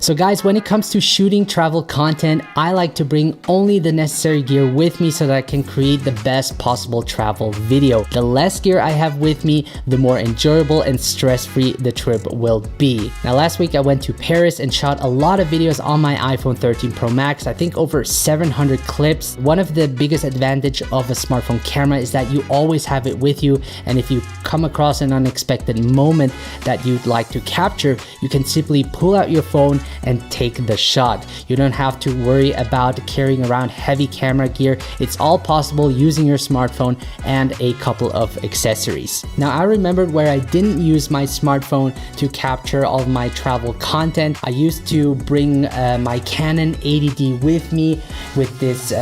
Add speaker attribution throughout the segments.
Speaker 1: So guys, when it comes to shooting travel content, I like to bring only the necessary gear with me so that I can create the best possible travel video. The less gear I have with me, the more enjoyable and stress-free the trip will be. Now last week I went to Paris and shot a lot of videos on my iPhone 13 Pro Max, I think over 700 clips. One of the biggest advantage of a smartphone camera is that you always have it with you, and if you come across an unexpected moment that you'd like to capture, you can simply pull out your phone and take the shot. You don't have to worry about carrying around heavy camera gear. It's all possible using your smartphone and a couple of accessories. Now I remembered where I didn't use my smartphone to capture all of my travel content. I used to bring my Canon 80D with me with this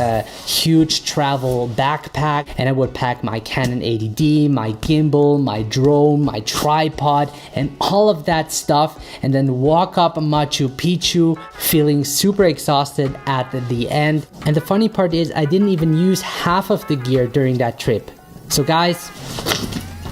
Speaker 1: huge travel backpack, and I would pack my Canon 80D, my gimbal, my drone, my tripod, and all of that stuff, and then walk up Machu Picchu feeling super exhausted at the end. And the funny part is I didn't even use half of the gear during that trip. So guys,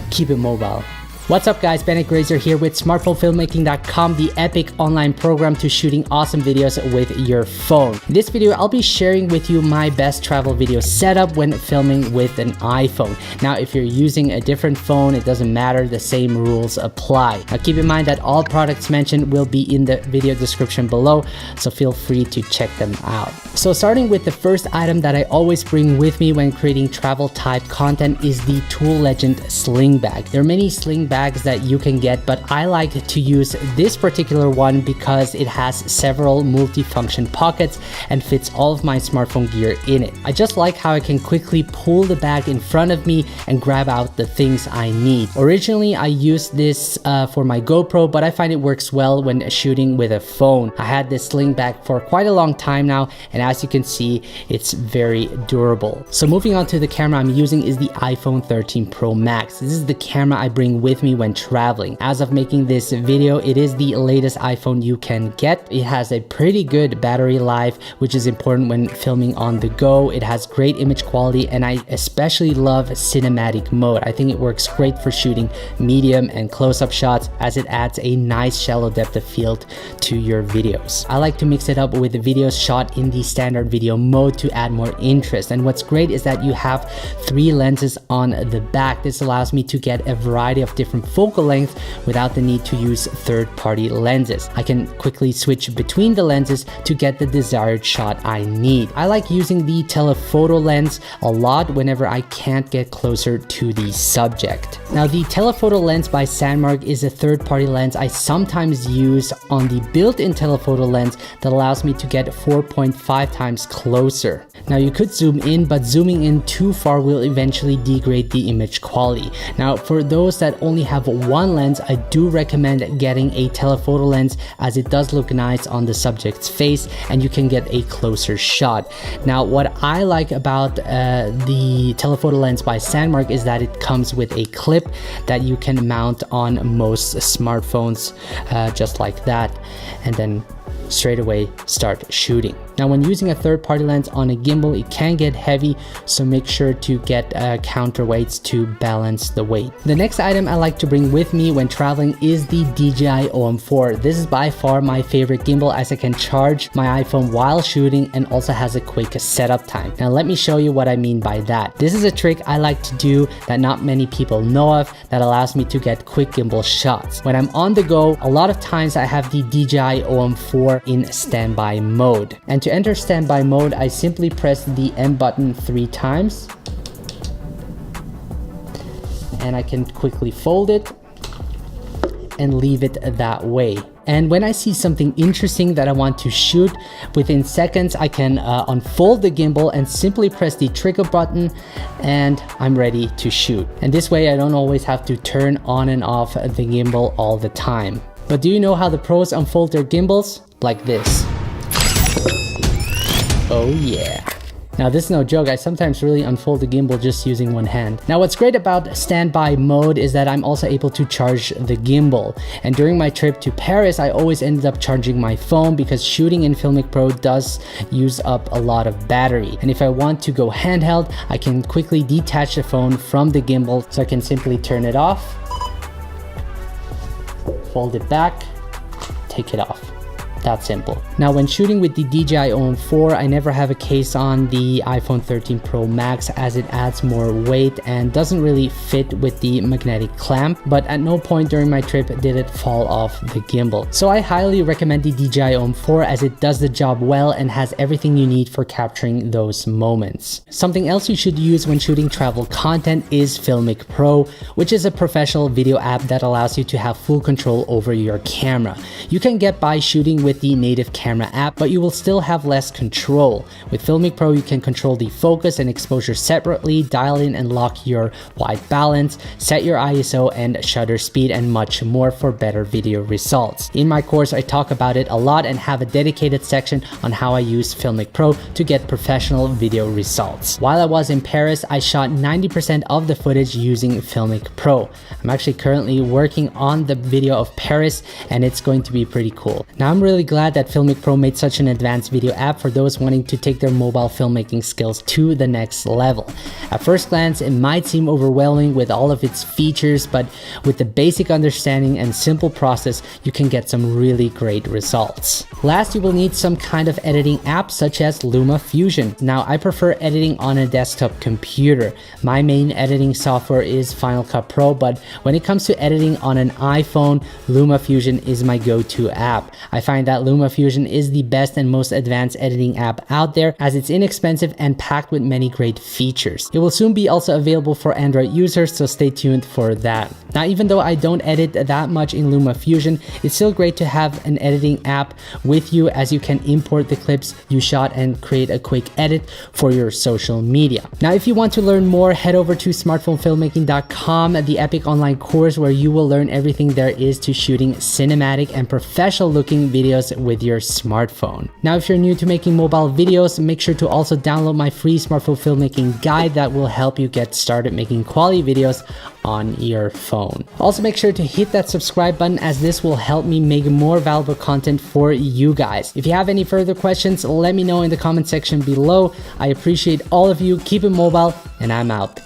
Speaker 1: keep it mobile. What's up guys, Bennett Grazer here with smartphonefilmmaking.com, the epic online program to shooting awesome videos with your phone. In this video, I'll be sharing with you my best travel video setup when filming with an iPhone. Now, if you're using a different phone, it doesn't matter, the same rules apply. Now keep in mind that all products mentioned will be in the video description below, so feel free to check them out. So starting with the first item that I always bring with me when creating travel type content is the Tool Legend sling bag. There are many sling bags that you can get, but I like to use this particular one because it has several multi-function pockets and fits all of my smartphone gear in it. I just like how I can quickly pull the bag in front of me and grab out the things I need. Originally, I used this for my GoPro, but I find it works well when shooting with a phone. I had this sling bag for quite a long time now, and as you can see, it's very durable. So moving on to the camera I'm using is the iPhone 13 Pro Max. This is the camera I bring with me when traveling. As of making this video, it is the latest iPhone you can get. It has a pretty good battery life, which is important when filming on the go. It has great image quality, and I especially love cinematic mode. I think it works great for shooting medium and close-up shots, as it adds a nice shallow depth of field to your videos. I like to mix it up with the videos shot in the standard video mode to add more interest. And what's great is that you have 3 lenses on the back. This allows me to get a variety of different focal length without the need to use third-party lenses. I can quickly switch between the lenses to get the desired shot I need. I like using the telephoto lens a lot whenever I can't get closer to the subject. Now the telephoto lens by Sandmark is a third-party lens I sometimes use on the built-in telephoto lens that allows me to get 4.5 times closer. Now you could zoom in, but zooming in too far will eventually degrade the image quality. Now for those that only have one lens, I do recommend getting a telephoto lens, as it does look nice on the subject's face and you can get a closer shot. Now what I like about the telephoto lens by Sandmark is that it comes with a clip that you can mount on most smartphones, just like that, and then straight away start shooting. Now when using a third-party lens on a gimbal, it can get heavy, so make sure to get counterweights to balance the weight. The next item I like to bring with me when traveling is the DJI OM4. This is by far my favorite gimbal, as I can charge my iPhone while shooting and also has a quick setup time. Now let me show you what I mean by that. This is a trick I like to do that not many people know of that allows me to get quick gimbal shots. When I'm on the go, a lot of times I have the DJI OM4 in standby mode. And to enter standby mode, I simply press the M button 3 times, and I can quickly fold it and leave it that way. And when I see something interesting that I want to shoot, within seconds I can unfold the gimbal and simply press the trigger button, and I'm ready to shoot. And this way I don't always have to turn on and off the gimbal all the time. But do you know how the pros unfold their gimbals? Like this. Oh yeah. Now this is no joke, I sometimes really unfold the gimbal just using one hand. Now what's great about standby mode is that I'm also able to charge the gimbal. And during my trip to Paris, I always ended up charging my phone because shooting in Filmic Pro does use up a lot of battery. And if I want to go handheld, I can quickly detach the phone from the gimbal, so I can simply turn it off, fold it back, take it off. that simple. Now, when shooting with the DJI OM 4, I never have a case on the iPhone 13 Pro Max as it adds more weight and doesn't really fit with the magnetic clamp, but at no point during my trip did it fall off the gimbal. So I highly recommend the DJI OM 4 as it does the job well and has everything you need for capturing those moments. Something else you should use when shooting travel content is Filmic Pro, which is a professional video app that allows you to have full control over your camera. You can get by shooting with the native camera app, but you will still have less control. With Filmic Pro, you can control the focus and exposure separately, dial in and lock your white balance, set your ISO and shutter speed, and much more for better video results. In my course, I talk about it a lot and have a dedicated section on how I use Filmic Pro to get professional video results. While I was in Paris, I shot 90% of the footage using Filmic Pro. I'm actually currently working on the video of Paris and it's going to be pretty cool. Now, I'm really glad that Filmic Pro made such an advanced video app for those wanting to take their mobile filmmaking skills to the next level. At first glance, it might seem overwhelming with all of its features, but with the basic understanding and simple process, you can get some really great results. Last, you will need some kind of editing app such as LumaFusion. Now, I prefer editing on a desktop computer. My main editing software is Final Cut Pro, but when it comes to editing on an iPhone, LumaFusion is my go-to app. I find that LumaFusion is the best and most advanced editing app out there as it's inexpensive and packed with many great features. It will soon be also available for Android users, so stay tuned for that. Now, even though I don't edit that much in LumaFusion, it's still great to have an editing app with you as you can import the clips you shot and create a quick edit for your social media. Now, if you want to learn more, head over to smartphonefilmmaking.com, the epic online course where you will learn everything there is to shooting cinematic and professional looking videos with your smartphone. Now, if you're new to making mobile videos, make sure to also download my free smartphone filmmaking guide that will help you get started making quality videos on your phone. Also, make sure to hit that subscribe button as this will help me make more valuable content for you guys. If you have any further questions, let me know in the comment section below. I appreciate all of you. Keep it mobile, and I'm out.